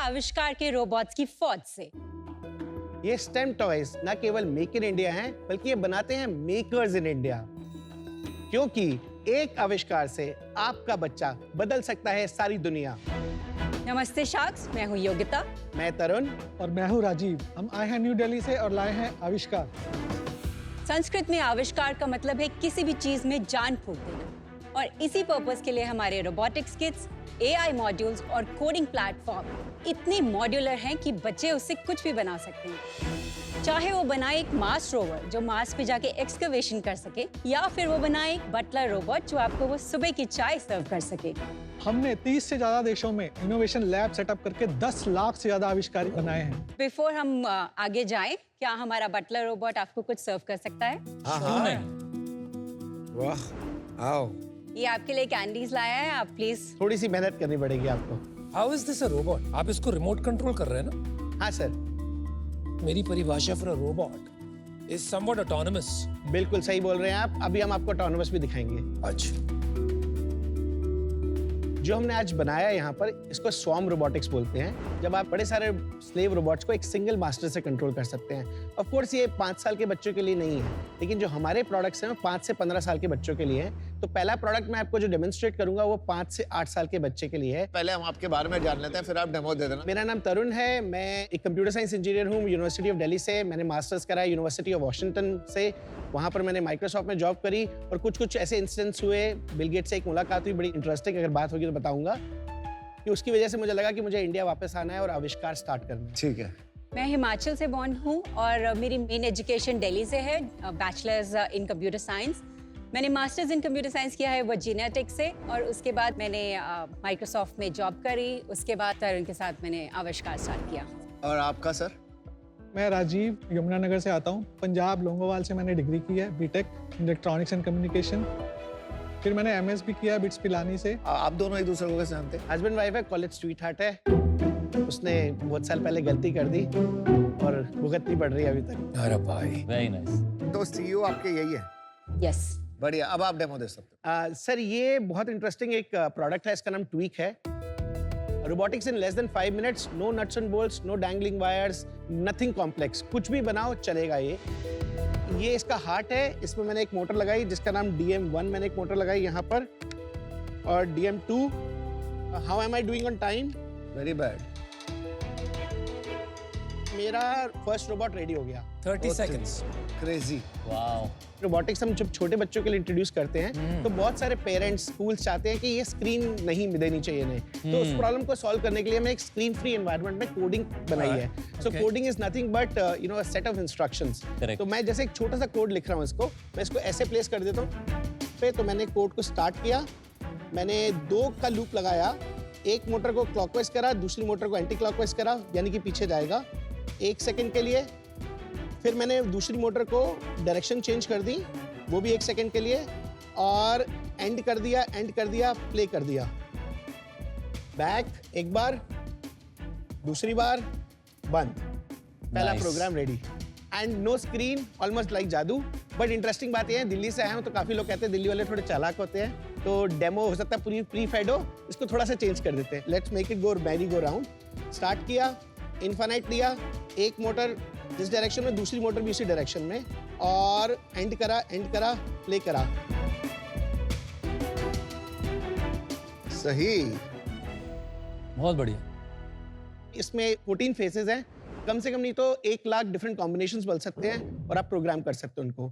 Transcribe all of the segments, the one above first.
आविष्कार के रोबोट्स की फौज से। ये स्टेम टॉयज न केवल मेक इन इंडिया हैं, बल्कि ये बनाते हैं मेकर्स इन इंडिया। क्योंकि एक आविष्कार से आपका बच्चा बदल सकता है सारी दुनिया। नमस्ते शार्क्स, मैं हूँ योगिता। मैं तरुण। और मैं हूँ राजीव। हम आए हैं न्यू दिल्ली से और लाए हैं आविष्कार। संस्कृत में आविष्कार का मतलब है किसी भी चीज में जान फूंक देना, और इसी पर्पस के लिए हमारे रोबोटिक्स किट्स, AI मॉड्यूल्स और कोडिंग प्लेटफॉर्म इतने मॉड्यूलर हैं कि बच्चे उससे कुछ भी बना सकते हैं। चाहे वो बनाए एक मार्स रोवर जो मार्स पे जाके एक्सकवेशन कर सके, या फिर वो बनाए एक बटलर रोबोट जो आपको वो सुबह की चाय सर्व कर सके। हमने 30 से ज्यादा देशों में इनोवेशन लैब सेटअप करके 10 लाख से ज्यादा आविष्कार बनाए हैं। बिफोर हम आगे जाएं, क्या हमारा बटलर रोबोट आपको कुछ सर्व कर सकता है? हाँ। वाह, आओ। ये आपके लिए कैंडीज लाया है, आप प्लीज। थोड़ी सी मेहनत करनी पड़ेगी आपको। How is this a robot? आप इसको रिमोट कंट्रोल कर रहे हैं ना? हाँ सर। मेरी परिभाषा for a robot is somewhat autonomous. बिल्कुल सही बोल रहे हैं आप। अभी हम आपको ऑटोनोमस भी दिखाएंगे। अच्छा। जो हमने आज बनाया है यहाँ पर, इसको स्वॉर्म रोबोटिक्स बोलते हैं। जब आप बड़े सारे स्लेव रोबोट्स को एक सिंगल मास्टर से कंट्रोल कर सकते हैं। ऑफ कोर्स ये 5 साल के बच्चों के लिए नहीं है, लेकिन जो हमारे प्रोडक्ट्स हैं वो 5 से 15 साल के बच्चों के लिए हैं। तो पहला प्रोडक्ट मैं आपको जो डेमोन्स्ट्रेट करूंगा वो 5 से 8 साल के बच्चे के लिए है। पहले हम आपके बारे में जान लेते हैं, फिर आप डेमो दे देना। मेरा नाम तरुण है। मैं एक कंप्यूटर साइंस इंजीनियर हूँ यूनिवर्सिटी ऑफ दिल्ली से। मैंने मास्टर्स करा यूनिवर्सिटी ऑफ वॉशिंगटन से। वहाँ पर मैंने माइक्रोसॉफ्ट में जॉब करी, और कुछ ऐसे इंसिडेंट्स हुए। बिल गेट्स से एक मुलाकात हुई, बड़ी इंटरेस्टिंग। अगर बात होगी तो बताऊंगा कि उसकी वजह से मुझे लगा कि मुझे इंडिया वापस आना है और आविष्कार स्टार्ट करना है। ठीक है। मैं हिमाचल से बॉर्न हूँ और मेरी मेन एजुकेशन दिल्ली से है, बैचलर्स इन कंप्यूटर साइंस। मैंने मास्टर्स इन कंप्यूटर साइंस किया है वर्जीनिया टेक से, और उसके बाद मैंने माइक्रोसॉफ्ट में जॉब करी। उसके बाद तरुण के साथ मैंने आविष्कार स्टार्ट किया। और आपका सर? मैं राजीव यमुनानगर से आता हूँ। पंजाब लोंगोवाल से मैंने डिग्री की है, बीटेक इलेक्ट्रॉनिक्स एंड कम्युनिकेशन। फिर मैंने MS भी किया बिट्स पिलानी से। आप दोनों एक दूसरे को कैसे जानते हैं? हस्बैंड वाइफ है, कॉलेज स्वीट हार्ट है। उसने बहुत साल पहले गलती कर दी और भुगतनी पड़ रही है अभी तक। अरे भाई, वेरी नाइस। तो CEO आपके यही है? यस। बढ़िया। अब आप डेमो दे सकते हो। सर ये बहुत इंटरेस्टिंग एक प्रोडक्ट है, इसका नाम ट्वीक है। Robotics in less than 5 minutes, no nuts and bolts, no dangling wires, nothing complex. कुछ भी बनाओ चलेगा ये इसका हार्ट है। इसमें मैंने एक मोटर लगाई जिसका नाम DM1 मैंने एक मोटर लगाई यहाँ पर, और DM2। How am I doing on time? Very bad. मेरा फर्स्ट रोबोट रेडी हो गया। 30 seconds. क्रेजी। वाओ। रोबोटिक्स हम जब छोटे बच्चों के लिए इंट्रोड्यूस करते हैं तो बहुत सारे पेरेंट्स, स्कूल्स चाहते हैं कि ये स्क्रीन नहीं देनी चाहिए इन्हें। तो उस प्रॉब्लम को सॉल्व करने के लिए हमने एक स्क्रीन फ्री एनवायरनमेंट में कोडिंग बनाई है। So coding is nothing but a set of instructions. तो मैं जैसे एक छोटा सा कोड लिख रहा हूँ, मैं इसको ऐसे प्लेस कर देता हूँ। तो मैंने कोड को स्टार्ट किया, मैंने 2 का लूप लगाया। एक मोटर को क्लॉकवाइज करा, दूसरी मोटर को एंटी क्लॉकवाइज करा, यानी कि पीछे जाएगा 1 सेकंड के लिए। फिर मैंने दूसरी मोटर को डायरेक्शन चेंज कर दी, वो भी 1 सेकंड के लिए, और एंड कर दिया, प्ले कर दिया। बैक एक बार, दूसरी बार, बंद। पहला program ready. And no screen, almost like जादू। बट इंटरेस्टिंग बात यह है, दिल्ली से आया हूँ तो काफी लोग कहते हैं दिल्ली वाले थोड़े चालाक होते हैं, तो डेमो हो सकता है पूरी प्रीफेड हो, इसको थोड़ा सा चेंज कर देते हैं। Let's make it go merry go round. Start किया, इनफाइनाइट लिया, एक मोटर जिस डायरेक्शन में, दूसरी मोटर भी उसी डायरेक्शन में, और एंड करा, प्ले करा। सही। बहुत बढ़िया। इसमें 14 फेसेस हैं। कम से कम नहीं तो 1 लाख डिफरेंट कॉम्बिनेशंस बन सकते हैं, और आप प्रोग्राम कर सकते हो उनको।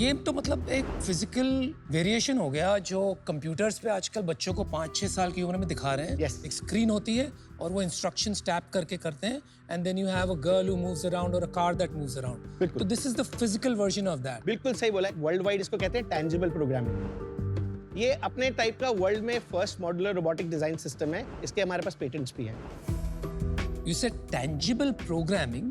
ये तो मतलब एक फिजिकल वेरिएशन हो गया जो कंप्यूटर्स पे आजकल बच्चों को 5-6 साल की उम्र में दिखा रहे हैं। Yes. एक स्क्रीन होती है और वो इंस्ट्रक्शंस टैप करके करते हैं, and then you have a girl who moves around और a car that moves around. बिल्कुल। तो this is the physical version of that. बिल्कुल सही बोला है। वर्ल्ड वाइड इसको कहते हैं टैंजिबल प्रोग्रामिंग। ये अपने टाइप का वर्ल्ड में first modular robotic design system है। इसके हमारे पास पेटेंट्स भी हैं। You said tangible programming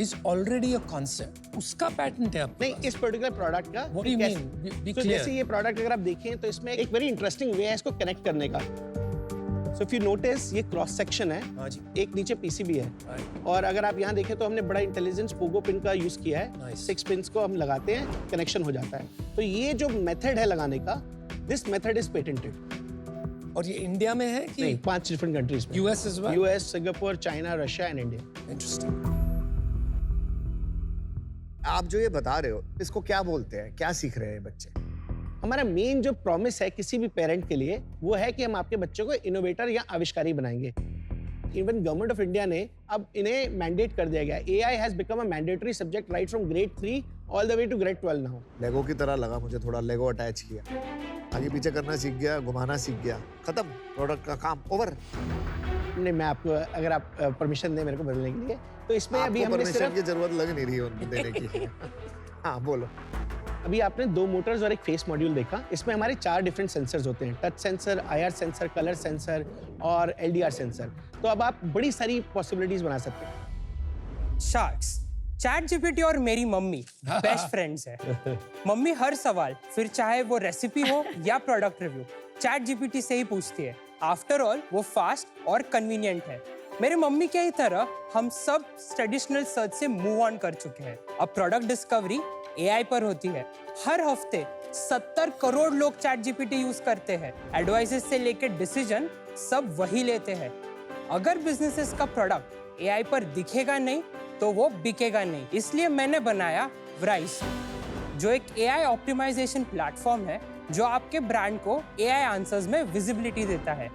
is already a concept. उसका patent है आपके नहीं, पास? इस पर्टिकुलर प्रोडक्ट का। What do you mean? Be तो clear. जैसे ये प्रोडक्ट अगर आप देखें तो इसमें एक वेरी इंटरेस्टिंग वे है इसको कनेक्ट करने का। सो इफ यू नोटिस, ये क्रॉस सेक्शन है। हाँ जी। एक नीचे PCB है। Right. और अगर आप यहाँ देखें तो हमने बड़ा इंटेलिजेंस पोगो पिन का यूज किया है। Nice. 6 पिन्स को हम लगाते हैं, कनेक्शन हो जाता है। तो ये जो मेथड है लगाने का, दिस मेथड इज पेटेंटेड। और ये इंडिया में है कि नहीं, 5 डिफरेंट कंट्रीज में। US as well? US, Singapore, China, Russia and India. Interesting. आप जो ये बता रहे हो इसको क्या बोलते हैं, क्या सीख रहे हैं बच्चे? हमारा मेन जो प्रॉमिस है किसी भी पेरेंट के लिए वो है कि हम आपके बच्चों को इनोवेटर या आविष्कारी बनाएंगे। इवन गवर्नमेंट ऑफ इंडिया ने अब इन्हें मैंडेट कर दिया गया। AI has become a mandatory subject right from grade 3 all the way to grade 12 now. Lego की तरह लगा मुझे, थोड़ा लेगो अटैच किया, आगे पीछे करना सीख गया, घुमाना सीख गया, खत्म, प्रोडक्ट का काम ओवर। नहीं, मैं आपको अगर आप परमिशन दें मेरे को बदलने के लिए तो इसमें अभी हमने परमिशन सिर्फ की जरूरत लग नहीं रही है देने की। हाँ बोलो। अभी आपने 2 मोटर्स और एक फेस मॉड्यूल देखा। इसमें हमारे 4 डिफरेंट सेंसर्स होते हैं, touch sensor, IR sensor, colour sensor और LDR सेंसर। तो अब आप बड़ी सारी पॉसिबिलिटीज बना सकते हैं। शार्क्स, चैट जीपीटी और मेरी मम्मी बेस्ट फ्रेंड्स है। मम्मी हर सवाल, फिर चाहे वो रेसिपी हो या प्रोडक्ट रिव्यू, चैट जीपीटी से ही पूछती है। आफ्टर ऑल वो फास्ट और कन्वीनियंट है। मेरे मम्मी की ही तरह हम सब ट्रेडिशनल सर्च से मूव ऑन कर चुके हैं। अब प्रोडक्ट डिस्कवरी AI पर होती है। हर हफ्ते 70 करोड़ लोग चैट जीपीटी यूज करते हैं। एडवाइसेस से लेकर डिसीजन सब वही लेते हैं। अगर बिजनेसेस का प्रोडक्ट AI पर दिखेगा नहीं तो वो बिकेगा नहीं। इसलिए मैंने बनाया व्राइस, जो एक AI ऑप्टिमाइजेशन प्लेटफॉर्म है जो आपके ब्रांड को AI आंसर्स में विजिबिलिटी देता है।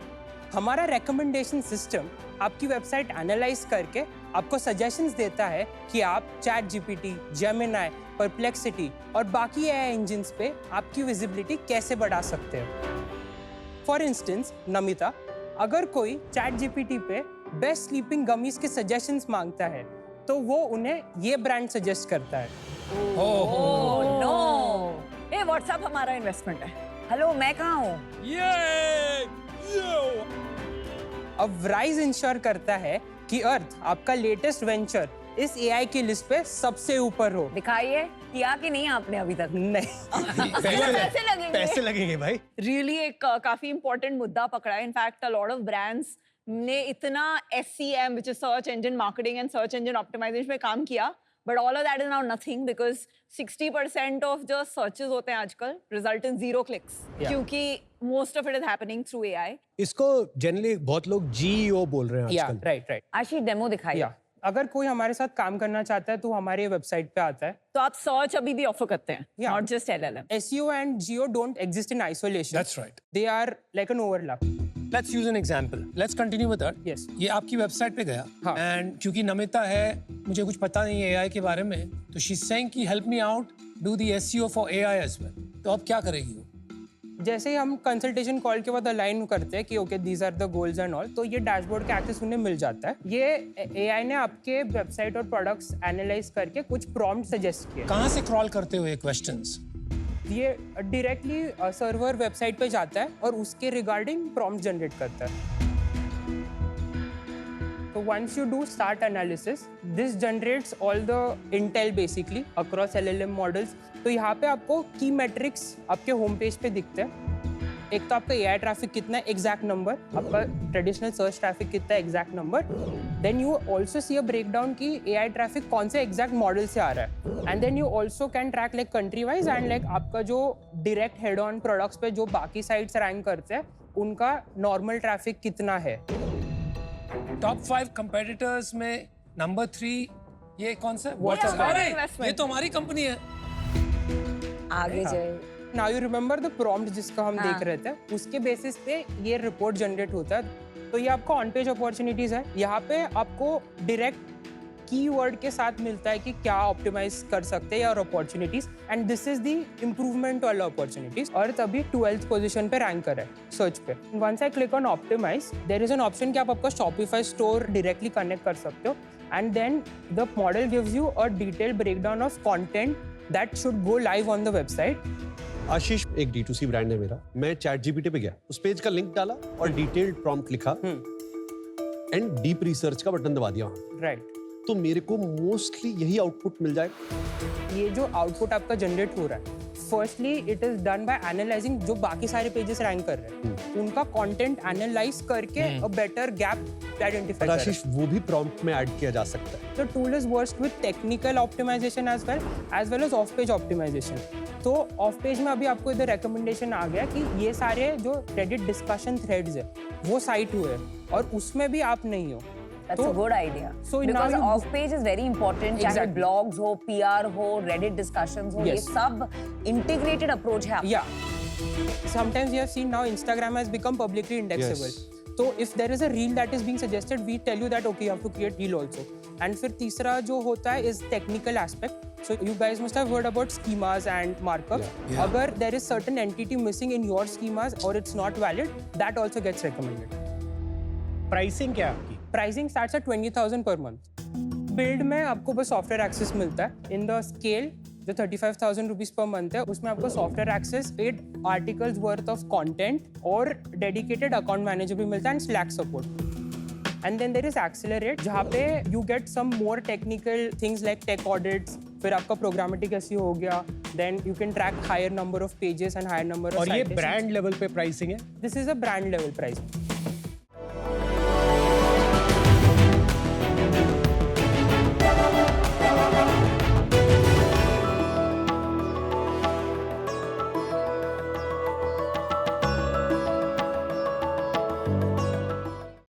हमारा रिकमेंडेशन सिस्टम आपकी वेबसाइट एनालाइज करके आपको सजेशंस देता है कि आप चैट जीपीटी, जेमिनी, परप्लेक्सिटी और बाकी AI इंजिन्स पे आपकी विजिबिलिटी कैसे बढ़ा सकते हो। फॉर इंस्टेंस, नमिता, अगर कोई चैट जीपीटी पे बेस्ट स्लीपिंग गमीज के सजेशंस मांगता है तो वो उन्हें ये ब्रांड सजेस्ट करता है। ओह नो, ये व्हाट्सएप हमारा इन्वेस्टमेंट है। हेलो, मैं कहाँ हूँ? अब राइज इंश्योर करता है कि अर्थ, आपका लेटेस्ट वेंचर, इस AI की लिस्ट पे सबसे ऊपर हो। दिखाइए, किया कि नहीं आपने अभी तक? नहीं। पैसे लगेंगे भाई। रियली एक काफी इंपॉर्टेंट मुद्दा पकड़ा है। In fact a lot of brands ने इतना SEM, which is search engine marketing and search engine optimisation पे काम किया, but all of that is now nothing because 60% of जो सर्चेस होते हैं आजकल रिजल्ट इन 0 क्लिक्स, क्योंकि most of it is happening through AI। इसको जनरली बहुत लोग GEO बोल रहे हैं आजकल। राइट। आशी डेमो दिखाइए। अगर कोई हमारे साथ काम करना चाहता है तो हमारे वेबसाइट पे आता है। तो आप सर्च अभी भी ऑफर करते हैं, Yeah. Not just LLM। SEO and GEO don't exist in isolation. That's right. They are like an overlap. Let's use an example. Let's continue with that. Yes. ये आपकी वेबसाइट पे गया हाँ. and क्योंकि नमिता है, मुझे कुछ पता नहीं है AI के बारे में, तो she's saying कि help me out, do the SEO for AI as well. तो अब क्या करेगी वो? जैसे ही हम कंसल्टेशन कॉल के बाद अलाइन करते हैं कि okay these are the goals and all, तो ये डैशबोर्ड का एक्सेस उन्हें मिल जाता है। ये AI ने आपके वेबसाइट और प्रोडक्ट्स एनालाइज करके कुछ प्रॉम्प्ट सजेस्ट किए। कहाँ से क्रॉल करते हुए क्वेश्चंस? ये डायरेक्टली सर्वर वेबसाइट पे जाता है और उसके रिगार्डिंग प्रॉम्प्ट जनरेट करता है। तो once you do start analysis, this generates all the intel basically across LLM models. तो यहाँ पे आपको की मेट्रिक्स आपके होम पेज पे दिखते हैं। एक तो आपका AI ट्रैफिक कितना है, एग्जैक्ट नंबर, आपका ट्रेडिशनल सर्च ट्रैफिक कितना है, exact number. Then you also see a breakdown की AI ट्रैफिक कौन से एग्जैक्ट मॉडल से आ रहा है। And then you also can track like country wise and like आपका जो डायरेक्ट हेड ऑन प्रोडक्ट्स पे जो बाकी साइट्स रैंक करते हैं उनका नॉर्मल ट्रैफिक कितना है। टॉप 5 कंपेटिटर्स में नंबर 3 ये कौन सा? WhatsApp. अरे, Investment. ये तो हमारी कंपनी है। आगे जाए। Now you remember the prompt जिसका हम देख रहे थे, उसके बेसिस पे ये रिपोर्ट जनरेट होता है। तो ये आपका ऑन पेज अपॉर्चुनिटीज है। यहाँ पे आपको डायरेक्ट कीवर्ड के साथ मिलता है कि क्या ऑप्टिमाइज कर सकते हैं और opportunities, and this is the improvement वाला अपॉर्चुनिटीज। और तभी 12th पोजीशन पे रैंकर है सर्च पे। Once I click on optimise, there is an option कि आप आपका शॉपिफाई स्टोर डायरेक्टली कनेक्ट कर सकते हो, and then the model gives you a detailed breakdown of content that should go live on the website. Ashish, एक D2C brand है मेरा, मैं ChatGPT पे गया, उस पेज का लिंक डाला और डिटेल्ड प्रॉम्प्ट लिखा एंड डीप रिसर्च का बटन दबा दिया वहाँ। राइट। तो मेरे को मोस्टली यही आउटपुट मिल जाएगा। ये जो आउटपुट आपका जनरेट हो रहा है, firstly it is done by analysing जो बाकी सारे पेजेस रैंक कर रहे हैं, उनका कंटेंट एनालाइज करके अ बेटर गैप आइडेंटिफाई कर रहा है। आशीष, वो भी प्रॉम्प्ट में ऐड किया जा सकता है। The tool is worked with technical optimization as well as off-page optimization. तो off-page में अभी आपको इधर recommendation आ गया कि ये सारे जो Reddit discussion threads है, वो cite हुए हैं और उसमें भी आप नहीं हो। That's a good idea. So now because you- off page is very important. चाहे Exactly. blogs हो, PR हो, Reddit discussions हो, ये Yes. सब integrated approach है आपका। Yeah. Sometimes you have seen now Instagram has become publicly indexable. Yes. So if there is a reel that is being suggested, we tell you that okay, you have to create reel also. And फिर तीसरा जो होता है is technical aspect. So you guys must have heard about schemas and markups. Yeah. अगर there is certain entity missing in your schemas or it's not valid, that also gets recommended. Pricing क्या है आपकी? Pricing starts at 20,000 per month. Build में आपको बस software access मिलता है. In the scale जो 35,000 रुपीज पर मंथ है, उसमें आपको software access 8 articles worth of content और डेडिकेटेड अकाउंट मैनेजर भी मिलता है and Slack support. And then there is accelerate, जहाँ पे you get some more technical things like tech audits. फिर आपका प्रोग्रामेटिक एसईओ हो गया. Then you can track higher number of pages and higher number of. और ये brand level पे pricing है? This is a brand level price.